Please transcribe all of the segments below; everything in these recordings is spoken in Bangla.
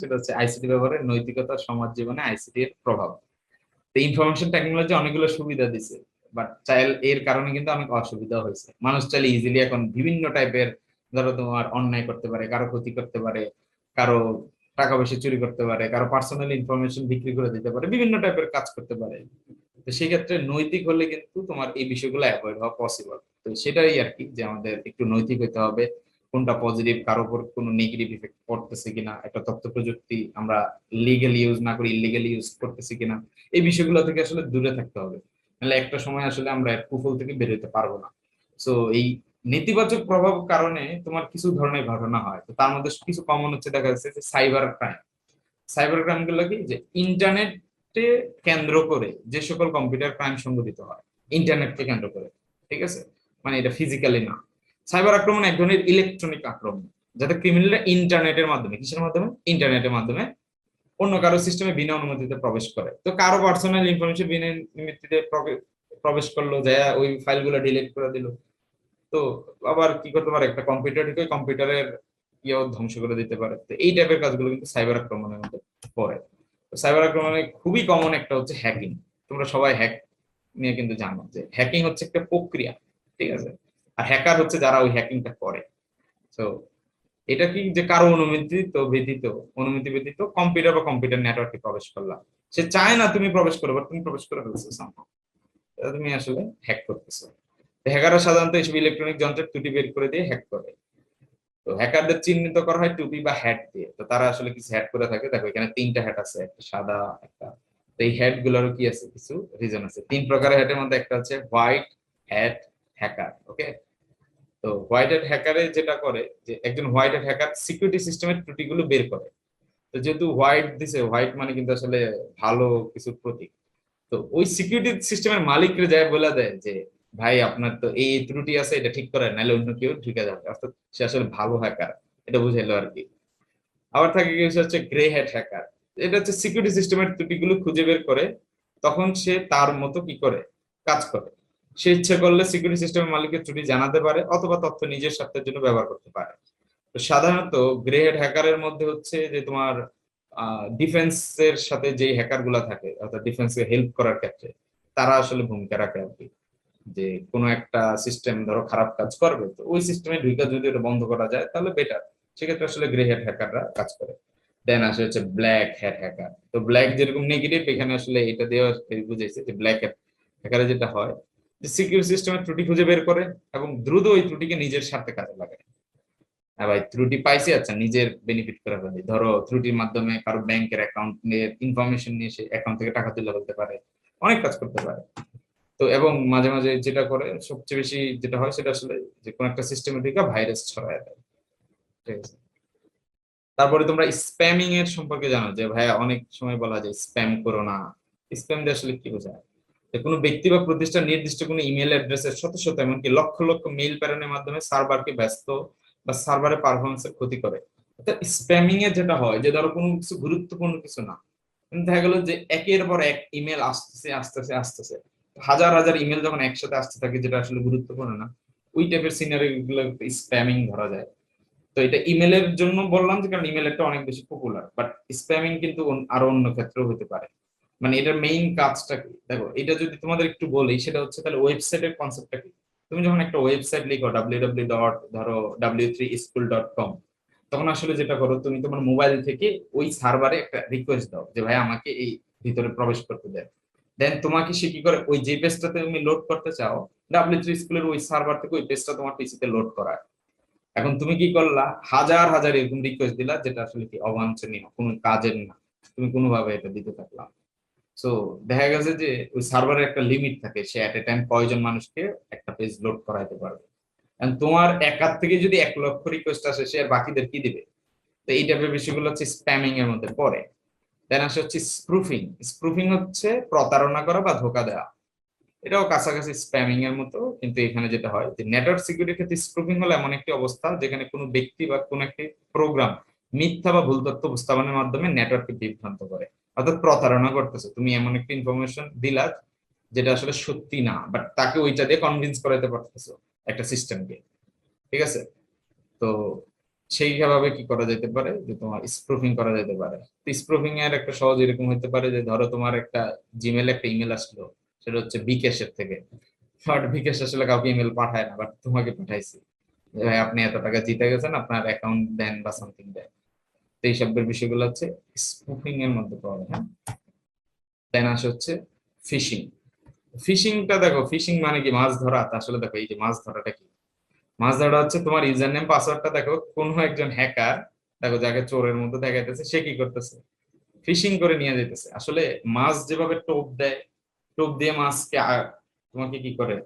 সেটা হচ্ছে আইসিটি ব্যবহারের নৈতিকতা সমাজ জীবনে আইসিটি এর প্রভাব। তো ইনফরমেশন টেকনোলজি অনেকগুলো সুবিধা দিছে, বাট চাইলে এর কারণে কিন্তু অনেক অসুবিধা হয়েছে। মানুষ চাইলে ইজিলি এখন বিভিন্ন টাইপের, ধরো তোমার অন্যায় করতে পারে, কারো ক্ষতি করতে পারে, কারো টাকা পয়সা চুরি করতে পারে, কারো পার্সোনাল ইনফরমেশন বিক্রি করে দিতে পারে, বিভিন্ন টাইপের কাজ করতে পারে। তো সেই ক্ষেত্রে নৈতিক হলে কিন্তু তোমার এই বিষয়গুলো অ্যাভয়েড হওয়া পসিবল। তো সেটাই আর কি, যে আমাদের একটু নৈতিক হতে হবে, কোনটা পজিটিভ, কারোর উপর কোনো নেগেটিভ ইফেক্ট পড়তেছে কিনা, একটা তথ্য প্রযুক্তি আমরা লিগ্যাল ইউজ না করে ইলিগ্যাল ইউজ করতেছি কিনা, এই বিষয়গুলো থেকে আসলে দূরে থাকতে হবে। নাহলে একটা সময় আসলে আমরা কুফল থেকে বের হতে পারবো না। সো এই নেতিবাচক প্রভাব কারণে তোমার কিছু ধরনের ঘটনা হয়, তো তার মধ্যে কিছু কমন হচ্ছে, দেখা যাচ্ছে যে সাইবার ক্রাইম। সাইবার ক্রাইম গুলো কি, যে ইন্টারনেটে কেন্দ্র করে যে সকল কম্পিউটার ক্রাইম সংঘটিত হয়, ইন্টারনেটকে কেন্দ্র করে, ঠিক আছে, মানে এটা ফিজিক্যালি না। সাইবার আক্রমণ এক ধরনের ইলেকট্রনিক আক্রমণ, যাতে ক্রিমিনালরা ইন্টারনেটের মাধ্যমে, কিসের মাধ্যমে, ইন্টারনেটের মাধ্যমে অন্য কারো সিস্টেমে বিনা অনুমতিতে প্রবেশ করে। তো কারো পার্সোনাল ইনফরমেশন বিনা অনুমতিতে প্রবেশ করলো, যায় ওই ফাইলগুলো ডিলিট করে দিল। তো আবার কি করতে পারে, একটা কম্পিউটার থেকে কম্পিউটারের ইয়েও ধ্বংস করে দিতে পারে। তো এই টাইপের কাজগুলো কিন্তু সাইবার আক্রমণের মধ্যে পড়ে। তো সাইবার আক্রমণে খুবই কমন একটা হচ্ছে হ্যাকিং। তোমরা সবাই হ্যাক নিয়ে কিন্তু জানো যে হ্যাকিং হচ্ছে একটা প্রক্রিয়া, ঠিক আছে, আর হ্যাকার হচ্ছে যারা ওই হ্যাকিংটা করে। তো এটা কি, যে কারো অনুমতি ব্যতীত কম্পিউটার বা কম্পিউটার নেটওয়ার্কে প্রবেশ করলাম, সে চায় না তুমি প্রবেশ করো, বাট তুমি প্রবেশ করে ফেলছো somehow। এটা তুমি আসলে হ্যাক করতেছো। হ্যাকাররা সাধারণত এইসব ইলেকট্রনিক যন্ত্রের ত্রুটি বের করে দিয়ে হ্যাক করে। তো হ্যাকারদের চিহ্নিত করা হয় টুপি বা হ্যাট দিয়ে। তো তারা আসলে কিছু হ্যাট করে থাকে, দেখো এখানে তিনটা হ্যাট আছে, একটা সাদা, একটা, তো এই হ্যাট গুলোরও কি আছে, কিছু রিজন আছে। তিন প্রকারের হ্যাটের মধ্যে একটা হচ্ছে হোয়াইট হ্যাট হ্যাকার। ওকে, তো হোয়াইট হ্যাট হ্যাকারে যেটা করে, যে একজন হোয়াইট হ্যাট হ্যাকার সিকিউরিটি সিস্টেমের ত্রুটিগুলো বের করে। তো যেহেতু হোয়াইট দিছে, হোয়াইট মানে কিন্তু আসলে ভালো কিছুর প্রতীক। তো ওই সিকিউরিটি সিস্টেমের মালিকরে যায় বলে দেয় যে ভাই আপনার তো এই ত্রুটি আছে, এটা ঠিক করেন, নাহলে অন্য কেউ ঢুকে যাবে। অর্থাৎ সে আসলে ভালো হ্যাকার, এটা বুঝাইলো আর কি। আবার থাকে কিছু হচ্ছে গ্রে হ্যাট হ্যাকার। এটা হচ্ছে সিকিউরিটি সিস্টেমের ত্রুটিগুলো খুঁজে বের করে, তখন সে তার মতো কি করে কাজ করে। সে ইচ্ছে করলে সিকিউরিটি সিস্টেমের মালিকের ত্রুটি জানাতে পারে, অথবা তথ্য নিজের স্বার্থের জন্য ব্যবহার করতে পারে। তো সাধারণত গ্রে হেড হ্যাকারের মধ্যে হচ্ছে যে তোমার ডিফেন্সের সাথে যে হ্যাকার গুলা থাকে, অর্থাৎ ডিফেন্সকে হেল্প করার ক্ষেত্রে তারা আসলে ভূমিকা রাখে আর কি। যে কোনো একটা সিস্টেম ধরো খারাপ কাজ করবে, তো ওই সিস্টেমে ঢুকে যদি এটা বন্ধ করা যায় তাহলে বেটার। সেক্ষেত্রে আসলে গ্রে হেড হ্যাকাররা কাজ করে। দেন আসে হচ্ছে ব্ল্যাক হ্যাট হ্যাকার। তো ব্ল্যাক যেরকম নেগেটিভ, এখানে আসলে এটা দেওয়া বুঝাইছে যে ব্ল্যাক হ্যাকারে যেটা হয়, যে সিকিউরিটি সিস্টেমের ত্রুটি খুঁজে বের করে এবং দ্রুত ওই ত্রুটিকে নিজের স্বার্থে কাজে লাগায়। হ্যাঁ ভাই, ত্রুটি পাইছি, আচ্ছা নিজের বেনিফিট করে ফেলি। ধরো ত্রুটির মাধ্যমে কারো ব্যাংকের অ্যাকাউন্টের ইনফরমেশন নিয়ে সে অ্যাকাউন্ট থেকে টাকা তুলে ফেলতে পারে, অনেক কাজ করতে পারে। তো এবং মাঝে মাঝে যেটা করে সবচেয়ে বেশি যেটা হয়, সেটা আসলে যে কোনো একটা সিস্টেমে ঢুকে ভাইরাস ছড়ায় দেয়, ঠিক আছে। তারপরে তোমরা স্প্যামিং এর সম্পর্কে জানো, যে ভাইয়া অনেক সময় বলা যায় স্প্যাম করো না। স্প্যাম দিয়ে আসলে কি বোঝায়, যে কোনো ব্যক্তি বা প্রতিষ্ঠান নির্দিষ্ট কোনো ইমেল অ্যাড্রেসের শত শত, এমনকি লক্ষ লক্ষ মেইল প্রেরণের মাধ্যমে সার্ভারকে ব্যস্ত বা সার্ভারের পারফরমেন্সের ক্ষতি করে। অর্থাৎ স্প্যামিং এ যেটা হয়, যে ধরো কোনো কিছু গুরুত্বপূর্ণ কিছু না, কিন্তু দেখা গেলো যে একের পর এক ইমেল আসতেছে আসতেছে আসতেছে, হাজার হাজার ইমেল যখন একসাথে আসতে থাকে, যেটা আসলে গুরুত্বপূর্ণ না, ওই টাইপের সিনারি গুলো স্প্যামিং ধরা যায়। তো এটা ইমেলের জন্য বললাম, যে কারণ ইমেলটা অনেক বেশি পপুলার, বাট স্প্যামিং কিন্তু আরো অন্য ক্ষেত্রেও হতে পারে। মানে এটার মেইন কাজটা কি, দেখো এটা যদি তোমাদের একটু বলি, সেটা হচ্ছে তাহলে ওয়েবসাইটের কনসেপ্টটা কি। তুমি যখন একটা ওয়েবসাইট লিখো www ডট ধরো w3school.com, তখন আসলে যেটা করো, তুমি তোমার মোবাইল থেকে ওই সার্ভারে একটা রিকোয়েস্ট দাও যে ভাই আমাকে এই ভিতরে প্রবেশ করতে দেন। দেন তোমাকে সে কি করে, ওই যে পেজটাতে তুমি লোড করতে চাও, W3 স্কুলের ওই সার্ভার থেকে ওই পেজটা তোমার পিসিতে লোড করায়। এখন তুমি কি করলা, হাজার হাজার এরকম রিকোয়েস্ট দিলা, যেটা আসলে কি অবাঞ্ছনীয়, কোনো কাজের না, তুমি কোনোভাবে এটা দিতে থাকলাম। সো দেখা গেছে যে ওই সার্ভারের একটা লিমিট থাকে, সে এট এ টাইম কয়জন মানুষকে একটা পেজ লোড করাইতে পারবে। তোমার একার থেকে যদি 1 লক্ষ রিকোয়েস্ট আসে, সে আর বাকিদের কি দিবে। তো এই টাইপের বিষয়গুলো হচ্ছে স্প্যামিং এর মধ্যে পড়ে। দেন আসে হচ্ছে স্প্রুফিং। স্প্রুফিং হচ্ছে প্রতারণা করা বা ধোকা দেওয়া। এটাও কাছাকাছি স্প্যামিং এর মতো, কিন্তু এখানে যেটা হয় যে নেটওয়ার্ক সিকিউরিটির ক্ষেত্রে স্প্রুফিং হলো এমন একটি অবস্থা যেখানে কোনো ব্যক্তি বা কোনো একটি প্রোগ্রাম মিথ্যা বা ভুল তথ্য উপস্থাপনের মাধ্যমে নেটওয়ার্ককে বিভ্রান্ত করে। অর্থাৎ প্রতারণা করতেছে, তুমি এমন একটা ইনফরমেশন দিলা যেটা আসলে সত্যি না, বাট তাকে ওইটা দিয়ে কনভিন্স করাতে পারতেছো একটা সিস্টেমকে, ঠিক আছে। তো সেইভাবে কি করা যেতে পারে যে তোমার স্প্রুফিং করা যেতে পারে। স্প্রুফিং এর একটা সহজ এরকম হতে পারে যে ধরো তোমার একটা জিমেল একটা ইমেল আসলো, সেটা হচ্ছে বিকাশের থেকে, বাট বিকাশ আসলে কাউকে ইমেল পাঠায় না, বাট তোমাকে পাঠাইছে যে ভাই আপনি এত টাকা জিতে গেছেন, আপনার অ্যাকাউন্ট দেন বা সামথিং দেন। তো এই সবের বিষয়গুলো হচ্ছে স্পুফিং এর মধ্যে পড়ে। হ্যাঁ, দেন আসে হচ্ছে ফিশিং। ফিশিংটা দেখো, ফিশিং মানে কি মাছ ধরা। তা আসলে দেখো এই যে মাছ ধরাটা কি, মাছ ধরা হচ্ছে তোমার ইউজার নেম পাসওয়ার্ডটা দেখো কোন একজন হ্যাকার, দেখো যাকে চোরের মধ্যে দেখাইতেছে, সে কি করতেছে, ফিশিং করে নিয়ে যেতেছে। আসলে মাছ যেভাবে টোপ দেয়, টোপ দিয়ে মাছকে তোমাকে কি করে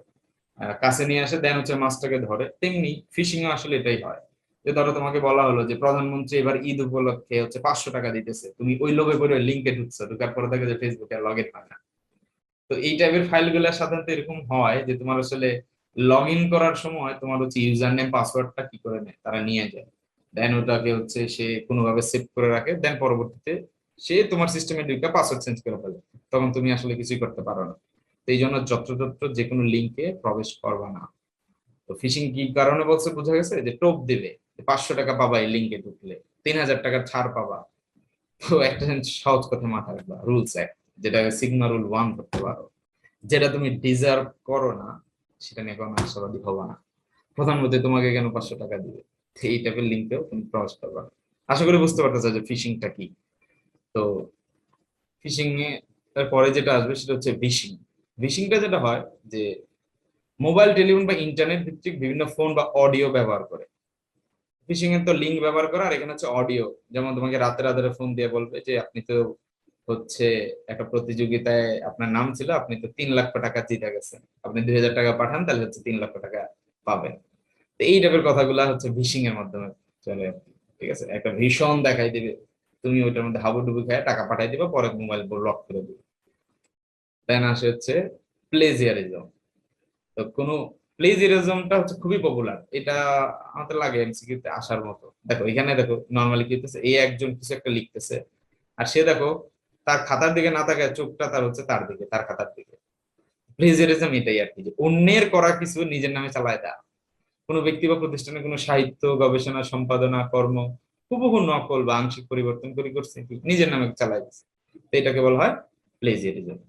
কাছে নিয়ে আসে, দেন হচ্ছে মাছটাকে ধরে, তেমনি ফিশিং আসলে এটাই হয়। যে ধরো তোমাকে বলা হলো যে প্রধানমন্ত্রী এবার ঈদ উপলক্ষে হচ্ছে 500 টাকা দিতেছে, তুমি ওই লোভে করে লিঙ্কে ঢুকছো, ঢুকার পরে দেখো যে ফেসবুকে লগ ইন হয় না। তো এই টাইপের ফাইলগুলো সাধারণত এরকম হয় যে তোমার আসলে লগ ইন করার সময় তোমার হচ্ছে ইউজার নেম পাসওয়ার্ডটা কি করে নেয়, তারা নিয়ে যায়, দেন ওটাকে হচ্ছে সে কোনোভাবে সেভ করে রাখে, দেন পরবর্তীতে সে তোমার সিস্টেমে ঢুকে পাসওয়ার্ড চেঞ্জ করে ফেলে, তখন তুমি আসলে কিছুই করতে পারো না। তো এই জন্য যত্রতত্র যে কোনো লিঙ্কে প্রবেশ করবা না। তো ফিশিং কি কারণে বলছে বোঝা গেছে, যে টোপ দিবে 500 টাকা পাবা এই লিঙ্কে ঢুকলে, 3000 টাকা ছাড় পাবা। তো একটা জিনিস সহজ কথা মাথায় রাখবা, রুলস এক, যেটা সিগমা রুল 1 ধরতে পারো, যেটা তুমি ডিজার্ভ করো না সেটা নিয়ে কোনো আশাবাদী হবা না। প্রধানমন্ত্রী তোমাকে কেন 500 টাকা দিবে, এই টাইপের লিঙ্কেও তুমি প্রবেশ করবা না। আশা করি বুঝতে পারতেছো যে ফিশিংটা কি। তো ফিশিং এ তারপরে যেটা আসবে সেটা হচ্ছে ভিশিং। ভিশিংটা যেটা হয় যে মোবাইল, টেলিফোন বা ইন্টারনেট ভিত্তিক বিভিন্ন ফোন বা অডিও ব্যবহার করে। ফিশিং এর তো লিঙ্ক ব্যবহার করা, আর এখানে হচ্ছে অডিও। যেমন তোমাকে রাতে রাতে ফোন দিয়ে বলবে যে আপনি তো হচ্ছে একটা প্রতিযোগিতায় আপনার নাম ছিল, আপনি তো 3 লাখ টাকা জিতে গেছেন, আপনি 2000 টাকা পাঠান তাহলে হচ্ছে 3 লাখ টাকা পাবেন। তো এই টাইপের কথাগুলা হচ্ছে ভিশিং এর মাধ্যমে চলে আর কি। ঠিক আছে, একটা ভীষণ দেখাই দিবে, তুমি ওইটার মধ্যে হাবুডুবু খেয়ে টাকা পাঠাই দিবে, পরে মোবাইল লক করে দিবে। দেন আসে হচ্ছে প্লেজিয়ারিজম। তো কোনো প্লেজিয়ারিজমটা হচ্ছে খুবই পপুলার, এটা আমাদের লাগে এমসিকিউ তে আসার মতো। দেখো এখানে দেখো নর্মালি কি হচ্ছে, এই একজন কিছু একটা লিখতেছে, আর সে দেখো তার খাতার দিকে না তাকায় চোখটা তার হচ্ছে তার দিকে, তার খাতার দিকে। প্লেজিয়ারিজম এটাই আর কি, যে অন্যের করা কিছু নিজের নামে চালায় দেয়। কোনো ব্যক্তি বা প্রতিষ্ঠানে কোনো সাহিত্য, গবেষণা, সম্পাদনা, কর্ম হুবহু নকল বা আংশিক পরিবর্তন করে করছে কি নিজের নামে চালাই দিচ্ছে, তো এটাকে বলা হয় প্লেজিয়ারিজম।